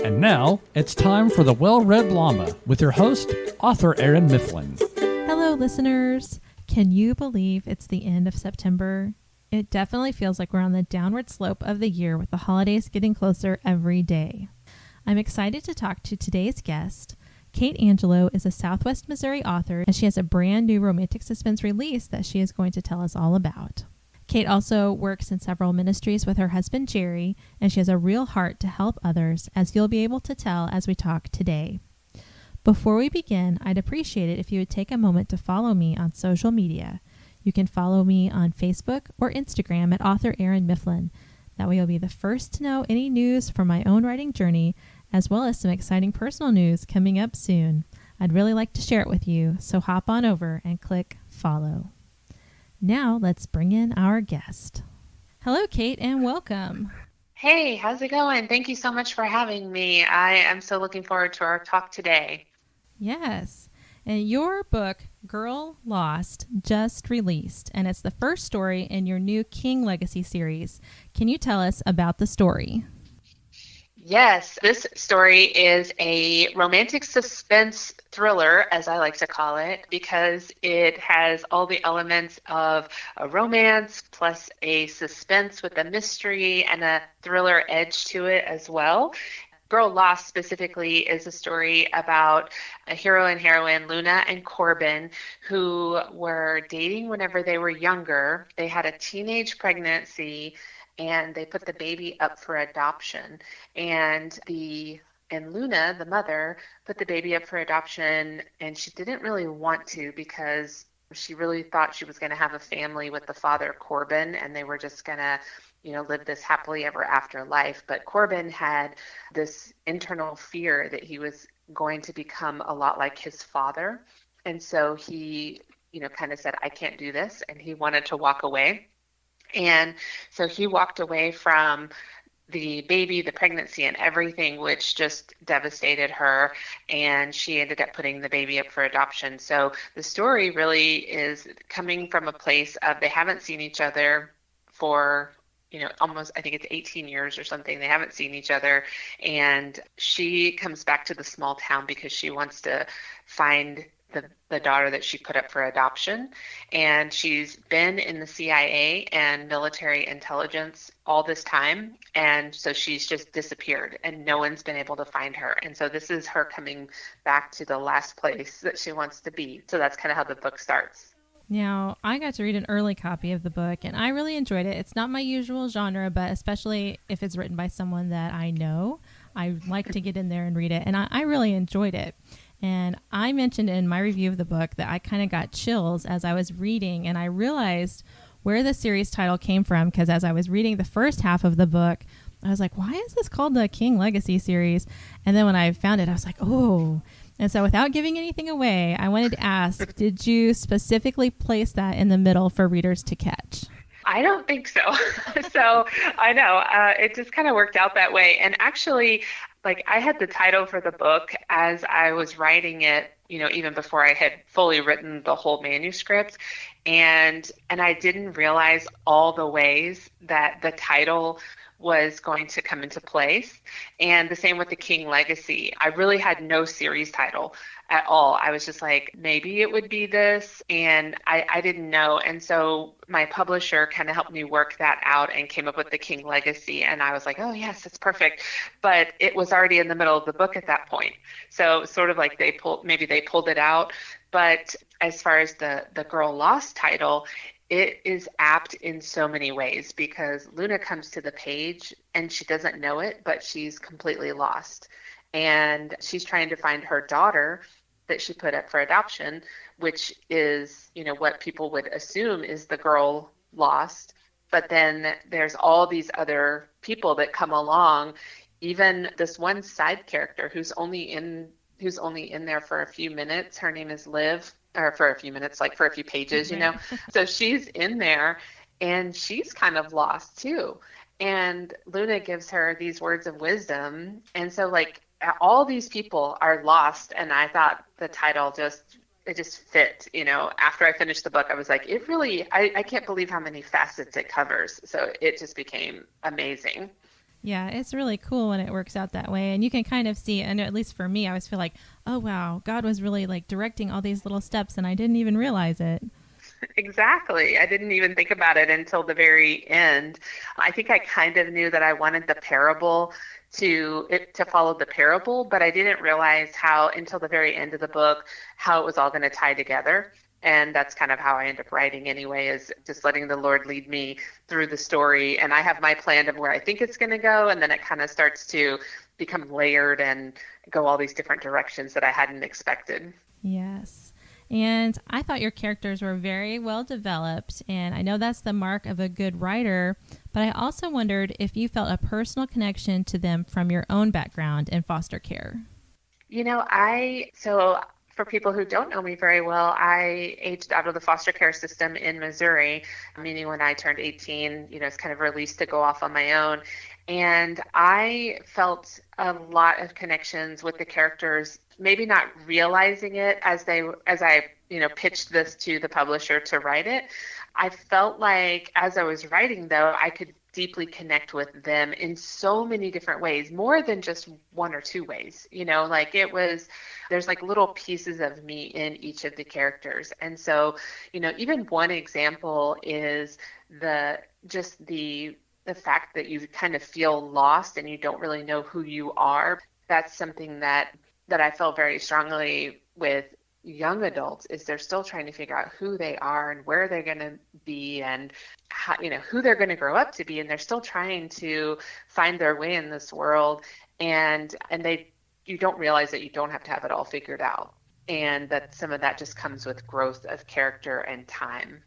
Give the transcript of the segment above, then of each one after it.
And now, it's time for the Well-Read Llama with your host, author Erin Mifflin. Hello, listeners. Can you believe it's the end of September? It definitely feels like we're on the downward slope of the year with the holidays getting closer every day. I'm excited to talk to today's guest. Kate Angelo is a Southwest Missouri author, and she has a brand new romantic suspense release that she is going to tell us all about. Kate also works in several ministries with her husband, Jerry, and she has a real heart to help others, as you'll be able to tell as we talk today. Before we begin, I'd appreciate it if you would take a moment to follow me on social media. You can follow me on Facebook or Instagram at author Erin Mifflin. That way you'll be the first to know any news from my own writing journey, as well as some exciting personal news coming up soon. I'd really like to share it with you, so hop on over and click follow. Now let's bring in our guest. Hello, Kate, and welcome. Hey, how's it going? Thank you so much for having me. I am so looking forward to our talk today. Yes, and your book, Girl Lost, just released, and it's the first story in your new King Legacy series. Can you tell us about the story? Yes, this story is a romantic suspense thriller, as I like to call it, because it has all the elements of a romance plus a suspense with a mystery and a thriller edge to it as well. Girl Lost specifically is a story about a hero and heroine, Luna and Corbin, who were dating whenever they were younger. They had a teenage pregnancy and they put the baby up for adoption. And Luna, the mother, put the baby up for adoption, and she didn't really want to because she really thought she was going to have a family with the father, Corbin, and they were just going to, live this happily ever after life. But Corbin had this internal fear that he was going to become a lot like his father. And so he, kind of said, I can't do this. And he wanted to walk away. And so he walked away from the baby, the pregnancy, and everything, which just devastated her. And she ended up putting the baby up for adoption. So the story really is coming from a place of they haven't seen each other for, almost, I think it's 18 years or something. They haven't seen each other. And she comes back to the small town because she wants to find the daughter that she put up for adoption. And she's been in the CIA and military intelligence all this time. And so she's just disappeared and no one's been able to find her. And so this is her coming back to the last place that she wants to be. So that's kind of how the book starts. Now, I got to read an early copy of the book, and I really enjoyed it. It's not my usual genre, but especially if it's written by someone that I know, I like to get in there and read it. And I really enjoyed it. And I mentioned in my review of the book that I kind of got chills as I was reading, and I realized where the series title came from, because as I was reading the first half of the book, I was like, why is this called the King Legacy series? And then when I found it, I was like, oh. And so without giving anything away, I wanted to ask, did you specifically place that in the middle for readers to catch? I don't think so. So I know it just kind of worked out that way. And actually, I had the title for the book as I was writing it, even before I had fully written the whole manuscript. And I didn't realize all the ways that the title was going to come into place. And the same with the King Legacy. I really had no series title at all. I was just like, maybe it would be this. And I didn't know. And so my publisher kind of helped me work that out and came up with the King Legacy. And I was like, oh, yes, it's perfect. But it was already in the middle of the book at that point. So sort of like they pulled it out. But as far as the Girl Lost title, it is apt in so many ways because Luna comes to the page and she doesn't know it, but she's completely lost. And she's trying to find her daughter that she put up for adoption, which is, what people would assume is the girl lost. But then there's all these other people that come along, even this one side character who's only in there for a few minutes. Her name is Liv. Or for a few minutes, for a few pages, So she's in there and she's kind of lost too. And Luna gives her these words of wisdom. And so all these people are lost. And I thought the title just fit, after I finished the book, I was like, it really, I can't believe how many facets it covers. So it just became amazing. Yeah, it's really cool when it works out that way. And you can kind of see, and at least for me, I always feel like, oh, wow, God was really like directing all these little steps and I didn't even realize it. Exactly. I didn't even think about it until the very end. I think I kind of knew that I wanted the parable to follow the parable, but I didn't realize how until the very end of the book how it was all going to tie together. And that's kind of how I end up writing anyway, is just letting the Lord lead me through the story. And I have my plan of where I think it's going to go, and then it kind of starts to become layered and go all these different directions that I hadn't expected. Yes. And I thought your characters were very well developed, and I know that's the mark of a good writer, but I also wondered if you felt a personal connection to them from your own background in foster care. So for people who don't know me very well, I aged out of the foster care system in Missouri, meaning when I turned 18, it's kind of released to go off on my own. And I felt a lot of connections with the characters, maybe not realizing it as I pitched this to the publisher to write it. I felt like as I was writing, though, I could deeply connect with them in so many different ways, more than just one or two ways. There's like little pieces of me in each of the characters. And so, even one example is the fact that you kind of feel lost and you don't really know who you are. That's something that I felt very strongly with young adults, is they're still trying to figure out who they are and where they're going to be and how, who they're going to grow up to be. And they're still trying to find their way in this world. And you don't realize that you don't have to have it all figured out. And that some of that just comes with growth of character and time.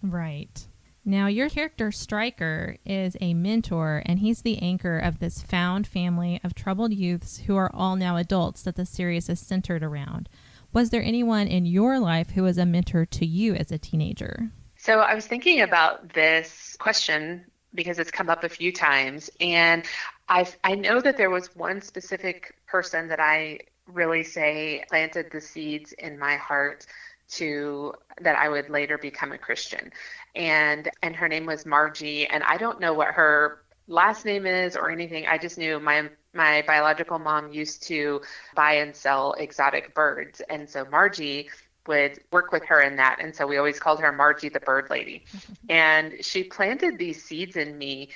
Right. Now, your character, Stryker, is a mentor, and he's the anchor of this found family of troubled youths who are all now adults that the series is centered around. Was there anyone in your life who was a mentor to you as a teenager? So I was thinking about this question because it's come up a few times, and I know that there was one specific person that I really say planted the seeds in my heart to that I would later become a Christian. And her name was Margie, and I don't know what her last name is or anything. I just knew my biological mom used to buy and sell exotic birds, and so Margie would work with her in that, and so we always called her Margie the Bird Lady. And she planted these seeds in me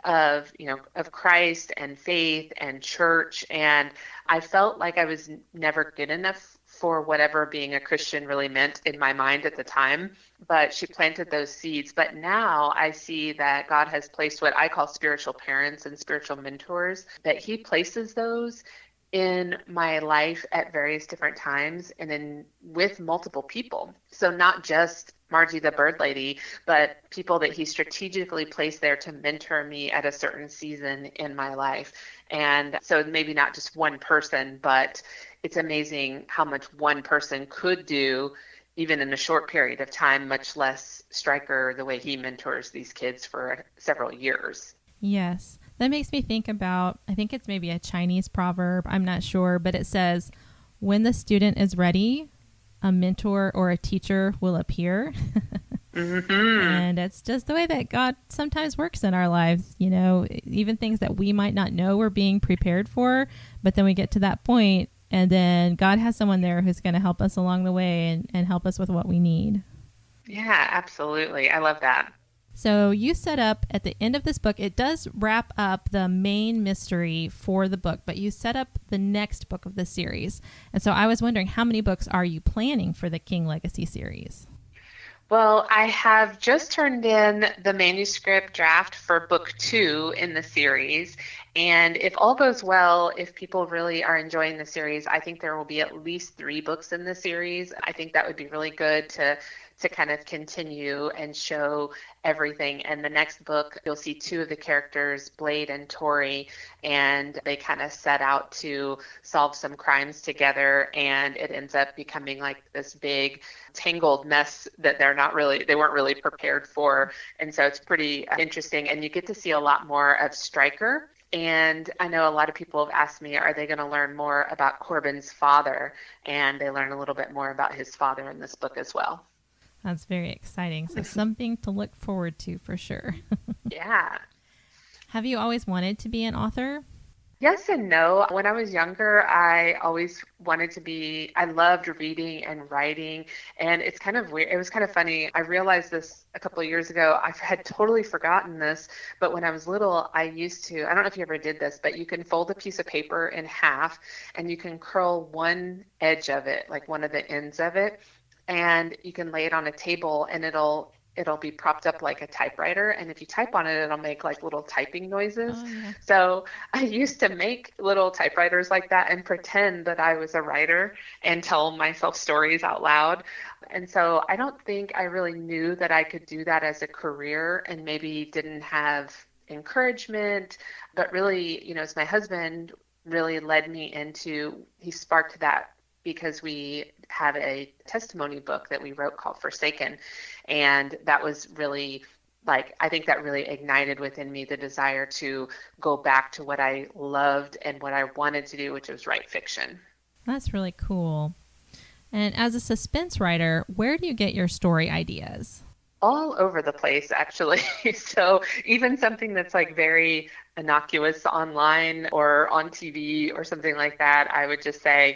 of Christ and faith and church, and I felt like I was never good enough for whatever being a Christian really meant in my mind at the time, but she planted those seeds. But now I see that God has placed what I call spiritual parents and spiritual mentors, that he places those in my life at various different times and with multiple people. So not just Margie the Bird Lady, but people that he strategically placed there to mentor me at a certain season in my life. And so maybe not just one person, but it's amazing how much one person could do even in a short period of time, much less Stryker, the way he mentors these kids for several years. Yes. That makes me think about, I think it's maybe a Chinese proverb, I'm not sure, but it says, when the student is ready, a mentor or a teacher will appear. Mm-hmm. And it's just the way that God sometimes works in our lives, even things that we might not know we're being prepared for, but then we get to that point, and then God has someone there who's going to help us along the way and help us with what we need. Yeah, absolutely. I love that. So you set up at the end of this book, it does wrap up the main mystery for the book, but you set up the next book of the series. And so I was wondering, how many books are you planning for the King Legacy series? Well, I have just turned in the manuscript draft for book 2 in the series. And if all goes well, if people really are enjoying the series, I think there will be at least 3 books in the series. I think that would be really good to kind of continue and show everything. And the next book, you'll see 2 of the characters, Blade and Tori, and they kind of set out to solve some crimes together. And it ends up becoming like this big tangled mess that they weren't really prepared for. And so it's pretty interesting. And you get to see a lot more of Stryker. And I know a lot of people have asked me, are they going to learn more about Corbin's father? And they learn a little bit more about his father in this book as well. That's very exciting. So something to look forward to for sure. Yeah. Have you always wanted to be an author? Yes and no. When I was younger, I always wanted to be, I loved reading and writing. And it's kind of weird. It was kind of funny. I realized this a couple of years ago. I had totally forgotten this, but when I was little, I used to, I don't know if you ever did this, but you can fold a piece of paper in half and you can curl one edge of it, like one of the ends of it, and you can lay it on a table and it'll be propped up like a typewriter, and if you type on it, it'll make like little typing noises. Oh, yeah. So I used to make little typewriters like that and pretend that I was a writer and tell myself stories out loud. And so I don't think I really knew that I could do that as a career, and maybe didn't have encouragement, but really, it's my husband really led me into, he sparked that because we have a testimony book that we wrote called Forsaken. And that was really I think that really ignited within me the desire to go back to what I loved and what I wanted to do, which was write fiction. That's really cool. And as a suspense writer, where do you get your story ideas? All over the place, actually. So even something that's very innocuous online or on TV or something like that, I would just say,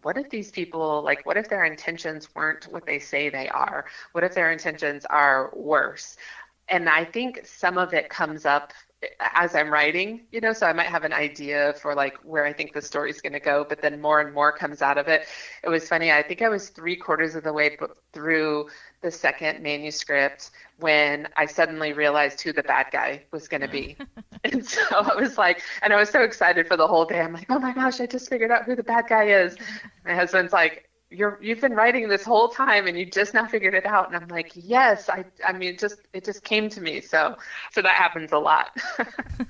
what if these people, what if their intentions weren't what they say they are? What if their intentions are worse? And I think some of it comes up as I'm writing, so I might have an idea for where I think the story's going to go, but then more and more comes out of it. It was funny. I think I was 3/4 of the way through the second manuscript when I suddenly realized who the bad guy was going to be. And so I was and I was so excited for the whole day. I'm like, oh my gosh, I just figured out who the bad guy is. My husband's like, you've been writing this whole time and you just now figured it out. And I'm like, yes, I mean, it just came to me. So that happens a lot.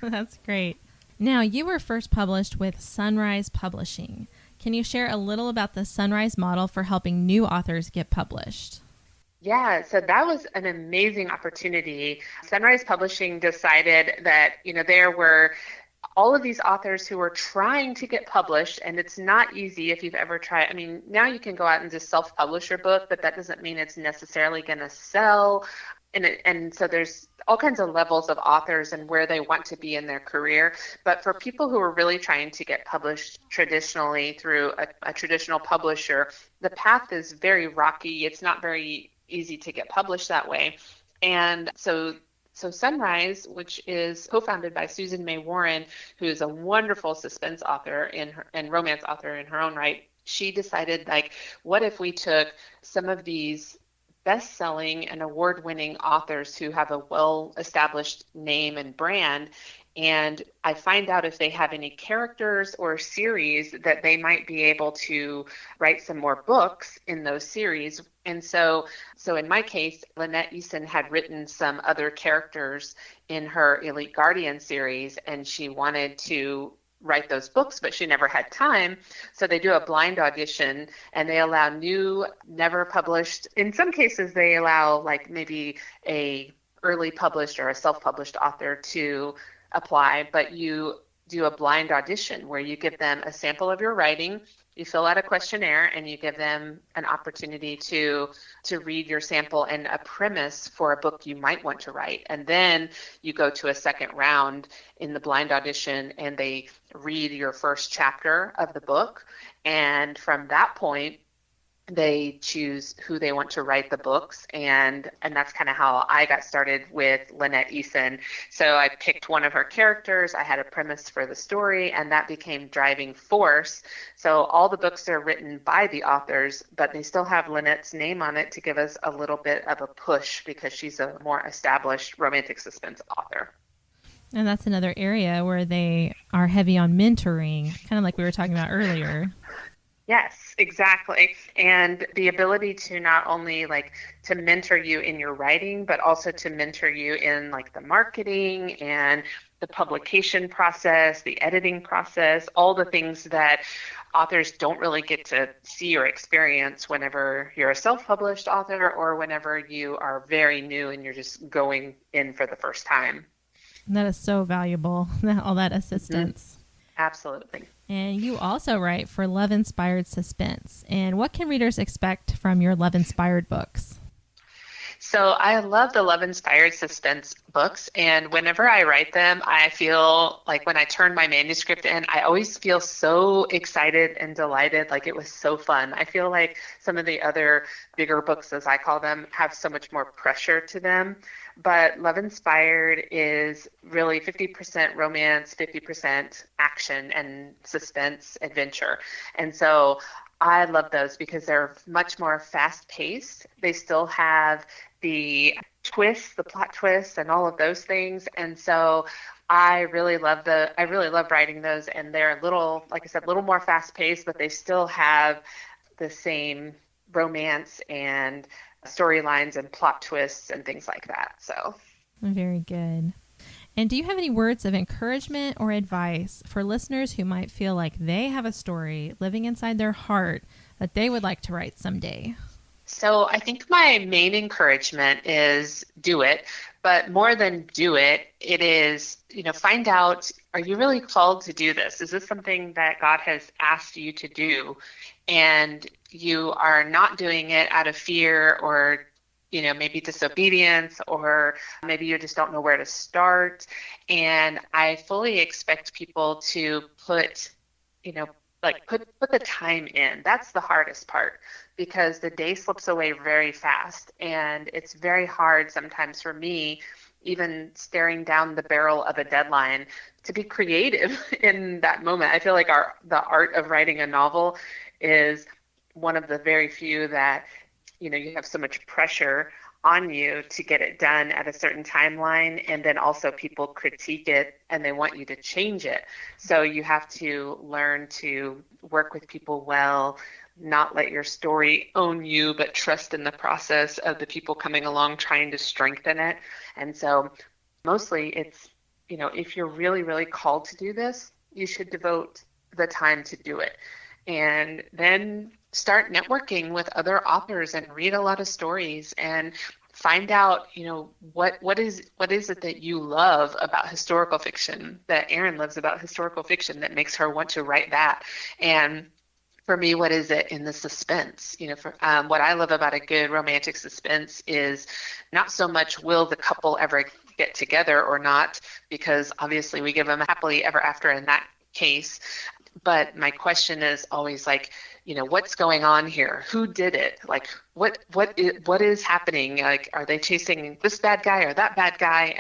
That's great. Now, you were first published with Sunrise Publishing. Can you share a little about the Sunrise model for helping new authors get published? Yeah, so that was an amazing opportunity. Sunrise Publishing decided that, there were all of these authors who were trying to get published, and it's not easy if you've ever tried. I mean, now you can go out and just self-publish your book, but that doesn't mean it's necessarily going to sell. And so there's all kinds of levels of authors and where they want to be in their career. But for people who are really trying to get published traditionally through a traditional publisher, the path is very rocky. It's not very easy to get published that way. And so Sunrise, which is co-founded by Susan May Warren, who is a wonderful suspense author and romance author in her own right, she decided, what if we took some of these best-selling and award-winning authors who have a well-established name and brand, and I find out if they have any characters or series that they might be able to write some more books in those series. And so in my case, Lynette Eason had written some other characters in her Elite Guardian series, and she wanted to write those books, but she never had time. So they do a blind audition, and they allow new, never published. In some cases, they allow maybe a early published or a self-published author to apply, but you do a blind audition where you give them a sample of your writing, you fill out a questionnaire, and you give them an opportunity to read your sample and a premise for a book you might want to write. And then you go to a second round in the blind audition, and they read your first chapter of the book. And from that point, they choose who they want to write the books, and that's kind of how I got started with Lynette Eason. So I picked one of her characters, I had a premise for the story, and that became driving force. So all the books are written by the authors, but they still have Lynette's name on it to give us a little bit of a push because she's a more established romantic suspense author. And that's another area where they are heavy on mentoring, kind of like we were talking about earlier. Yes, exactly. And the ability to not only to mentor you in your writing, but also to mentor you in the marketing and the publication process, the editing process, all the things that authors don't really get to see or experience whenever you're a self-published author or whenever you are very new and you're just going in for the first time. That is so valuable, all that assistance. Mm-hmm. Absolutely. And you also write for Love-Inspired Suspense. And what can readers expect from your Love-Inspired books? So I love the love-inspired suspense books, and whenever I write them, I feel like when I turn my manuscript in, I always feel so excited and delighted, like it was so fun. I feel like some of the other bigger books, as I call them, have so much more pressure to them, but Love Inspired is really 50% romance, 50% action and suspense adventure. And so I love those because they're much more fast-paced. They still have the twists, the plot twists, and all of those things. And so I really love writing those, and they're a little, like I said, a little more fast-paced, but they still have the same romance and storylines and plot twists and things like that. So Very good. And do you have any words of encouragement or advice for listeners who might feel like they have a story living inside their heart that they would like to write someday? So I think my main encouragement is do it, but more than do it, it is, find out, are you really called to do this? Is this something that God has asked you to do? And you are not doing it out of fear or maybe disobedience, or maybe you just don't know where to start. And I fully expect people to put the time in. That's the hardest part, because the day slips away very fast, and it's very hard sometimes for me, even staring down the barrel of a deadline, to be creative in that moment. I feel like the art of writing a novel is one of the very few that you have so much pressure on you to get it done at a certain timeline, and then also people critique it and they want you to change it. So you have to learn to work with people well, not let your story own you, but trust in the process of the people coming along trying to strengthen it. And so mostly it's, if you're really, really called to do this, you should devote the time to do it. And then start networking with other authors and read a lot of stories and find out, what is it that you love about historical fiction, that Erin loves about historical fiction, that makes her want to write that. And for me, what is it in the suspense? What I love about a good romantic suspense is not so much will the couple ever get together or not, because obviously we give them a happily ever after in that case. But my question is always like, what's going on here? Who did it? Like, what is happening? Like, are they chasing this bad guy or that bad guy?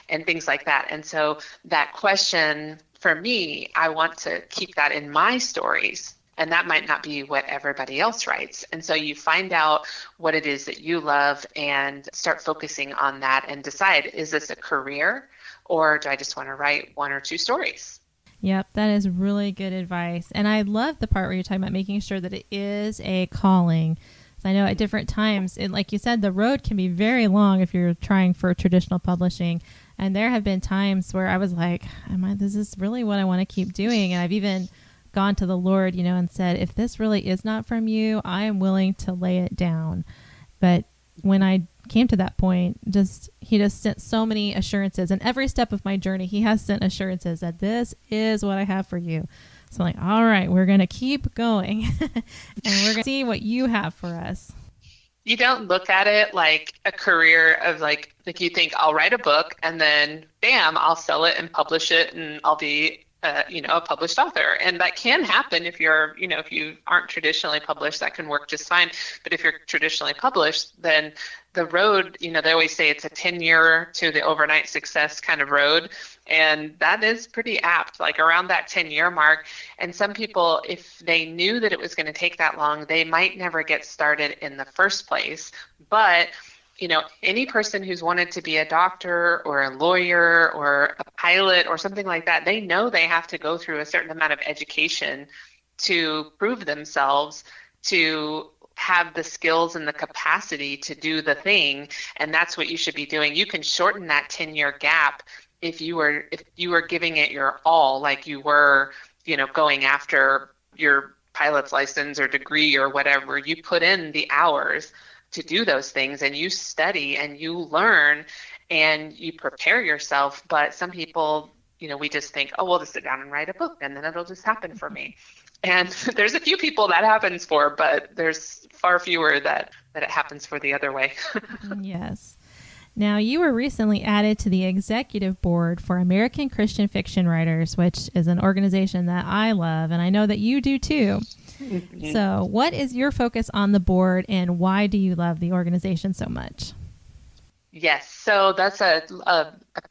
And things like that. And so that question, for me, I want to keep that in my stories. And that might not be what everybody else writes. And so you find out what it is that you love and start focusing on that and decide, is this a career, or do I just want to write one or two stories? Yep, that is really good advice. And I love the part where you're talking about making sure that it is a calling. So I know at different times, like you said, the road can be very long if you're trying for traditional publishing. And there have been times where I was like, this is really what I want to keep doing? And I've even gone to the Lord, and said, if this really is not from you, I am willing to lay it down. But when I came to that point, he just sent so many assurances, and every step of my journey, he has sent assurances that this is what I have for you. So I'm like, all right, we're going to keep going and we're going to see what you have for us. You don't look at it like a career of like you think I'll write a book and then bam, I'll sell it and publish it and I'll be a published author. And that can happen if if you aren't traditionally published, that can work just fine. But if you're traditionally published, then the road, they always say it's a 10-year to the overnight success kind of road. And that is pretty apt, like around that 10-year mark. And some people, if they knew that it was going to take that long, they might never get started in the first place. But any person who's wanted to be a doctor or a lawyer or a pilot or something like that, they know they have to go through a certain amount of education to prove themselves, to have the skills and the capacity to do the thing. And that's what you should be doing. You can shorten that 10-year gap if you were giving it your all, like you were, going after your pilot's license or degree or whatever. You put in the hours to do those things, and you study and you learn and you prepare yourself. But some people, we just think, oh, we'll just sit down and write a book and then it'll just happen for me. And there's a few people that happens for, but there's far fewer that that it happens for the other way. Yes. Now, you were recently added to the executive board for American Christian Fiction Writers, which is an organization that I love, and I know that you do too. So, what is your focus on the board, and why do you love the organization so much? Yes, so that's a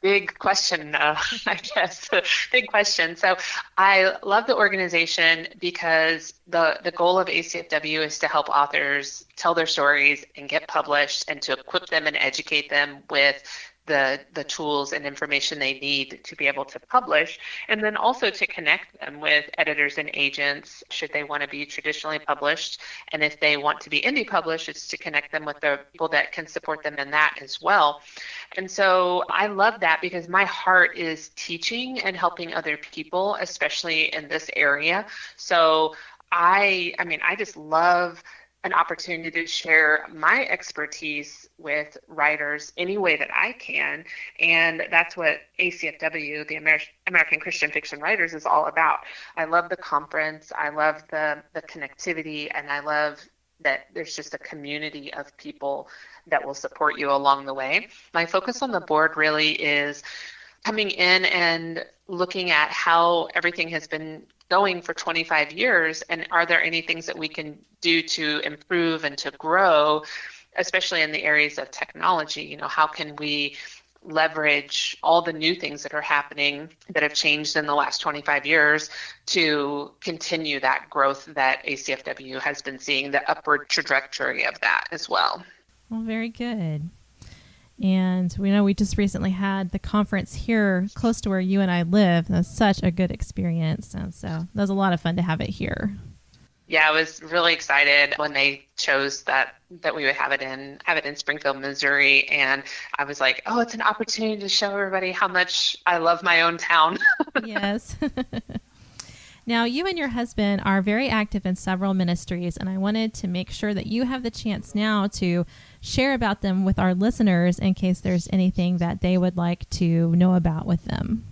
big question, I guess, a big question. So I love the organization because the goal of ACFW is to help authors tell their stories and get published and to equip them and educate them with the tools and information they need to be able to publish, and then also to connect them with editors and agents should they want to be traditionally published. And if they want to be indie published, it's to connect them with the people that can support them in that as well. And so I love that because my heart is teaching and helping other people, especially in this area. So I just love an opportunity to share my expertise with writers any way that I can. And that's what ACFW, the American Christian Fiction Writers, is all about. I love the conference. I love the connectivity, and I love that there's just a community of people that will support you along the way. My focus on the board really is coming in and looking at how everything has been going for 25 years, and are there any things that we can do to improve and to grow, especially in the areas of technology. How can we leverage all the new things that are happening that have changed in the last 25 years to continue that growth that ACFW has been seeing, the upward trajectory of that as well. Well, very good. And we know we just recently had the conference here close to where you and I live. That was such a good experience. And so that was a lot of fun to have it here. Yeah, I was really excited when they chose that we would have it in Springfield, Missouri. And I was like, oh, it's an opportunity to show everybody how much I love my own town. Yes. Now, you and your husband are very active in several ministries, and I wanted to make sure that you have the chance now to share about them with our listeners in case there's anything that they would like to know about with them.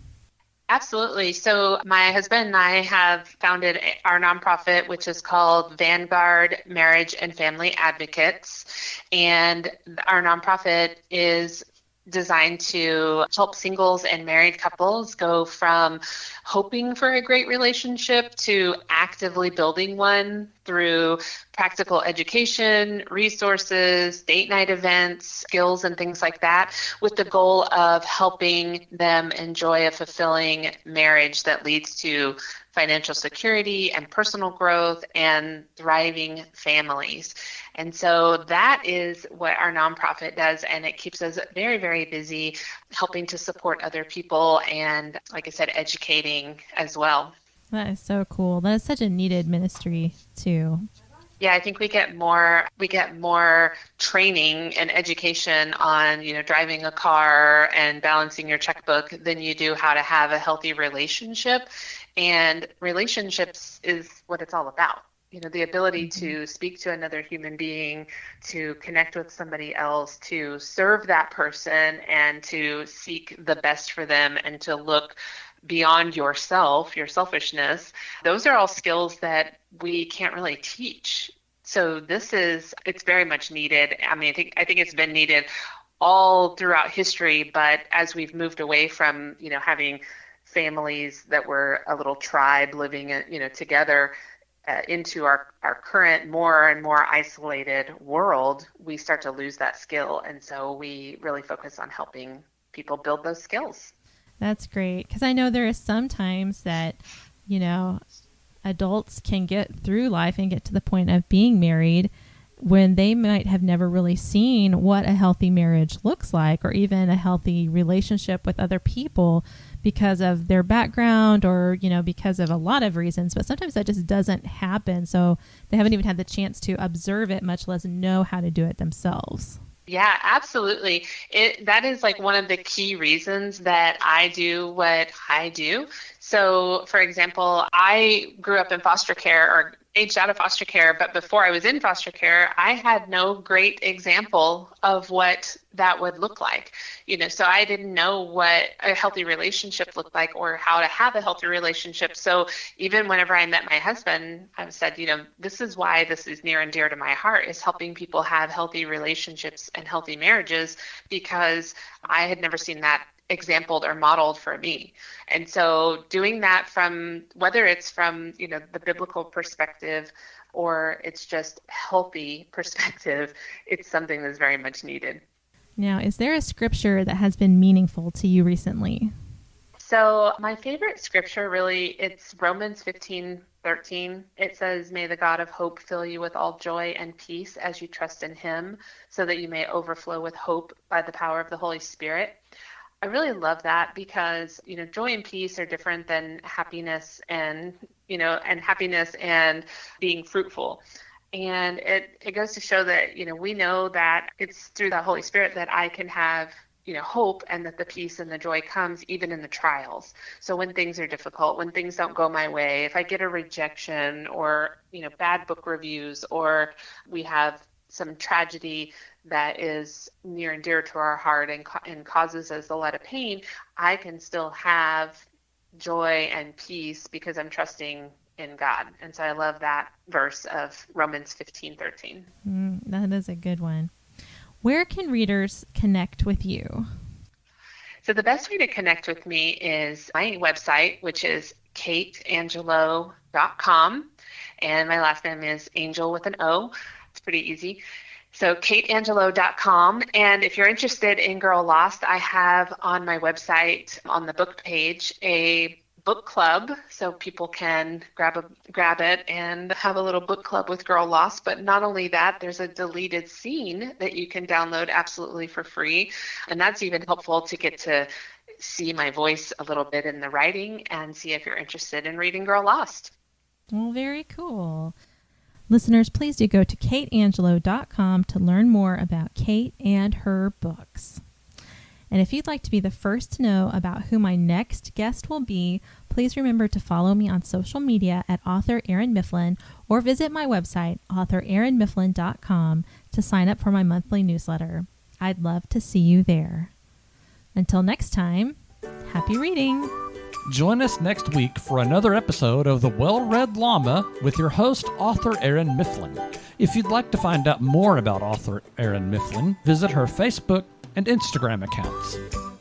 Absolutely. So my husband and I have founded our nonprofit, which is called Vanguard Marriage and Family Advocates. And our nonprofit is designed to help singles and married couples go from hoping for a great relationship to actively building one through practical education, resources, date night events, skills, and things like that, with the goal of helping them enjoy a fulfilling marriage that leads to financial security and personal growth and thriving families. And so that is what our nonprofit does, and it keeps us very, very busy helping to support other people and, like I said, educating as well. That is so cool. That is such a needed ministry too. Yeah, I think we get more training and education on, driving a car and balancing your checkbook than you do how to have a healthy relationship. And relationships is what it's all about. The ability to speak to another human being, to connect with somebody else, to serve that person, and to seek the best for them, and to look beyond yourself, your selfishness. Those are all skills that we can't really teach. So it's very much needed. I think it's been needed all throughout history, but as we've moved away from, having families that were a little tribe living, together, into our current more and more isolated world, we start to lose that skill. And so we really focus on helping people build those skills. That's great. Because I know there is sometimes that, adults can get through life and get to the point of being married when they might have never really seen what a healthy marriage looks like, or even a healthy relationship with other people, because of their background or, because of a lot of reasons. But sometimes that just doesn't happen. So they haven't even had the chance to observe it, much less know how to do it themselves. Yeah, absolutely. That is like one of the key reasons that I do what I do. So, for example, I grew up in foster care or aged out of foster care, but before I was in foster care, I had no great example of what that would look like. So I didn't know what a healthy relationship looked like or how to have a healthy relationship. So even whenever I met my husband, I said, this is why this is near and dear to my heart, is helping people have healthy relationships and healthy marriages, because I had never seen that exampled or modeled for me. And so doing that from, whether it's from, the biblical perspective or it's just healthy perspective, it's something that's very much needed. Now, is there a scripture that has been meaningful to you recently? So my favorite scripture, really, it's Romans 15:13. It says, "May the God of hope fill you with all joy and peace as you trust in him, so that you may overflow with hope by the power of the Holy Spirit." I really love that because, joy and peace are different than happiness and happiness and being fruitful. And it goes to show that, we know that it's through the Holy Spirit that I can have, hope, and that the peace and the joy comes even in the trials. So when things are difficult, when things don't go my way, if I get a rejection or, bad book reviews, or we have some tragedy that is near and dear to our heart and causes us a lot of pain, I can still have joy and peace because I'm trusting in God. And so I love that verse of Romans 15:13. That is a good one. Where can readers connect with you? So the best way to connect with me is my website, which is kateangelo.com. And my last name is Angel with an O. It's pretty easy. So kateangelo.com. And if you're interested in Girl Lost, I have on my website, on the book page, a book club, so people can grab it and have a little book club with Girl Lost. But not only that, there's a deleted scene that you can download absolutely for free. And that's even helpful to get to see my voice a little bit in the writing and see if you're interested in reading Girl Lost. Well, very cool. Listeners, please do go to kateangelo.com to learn more about Kate and her books. And if you'd like to be the first to know about who my next guest will be, please remember to follow me on social media at author Erin Mifflin, or visit my website, authorerinmifflin.com, to sign up for my monthly newsletter. I'd love to see you there. Until next time, happy reading! Join us next week for another episode of The Well-Read Llama with your host, author Erin Mifflin. If you'd like to find out more about author Erin Mifflin, visit her Facebook and Instagram accounts.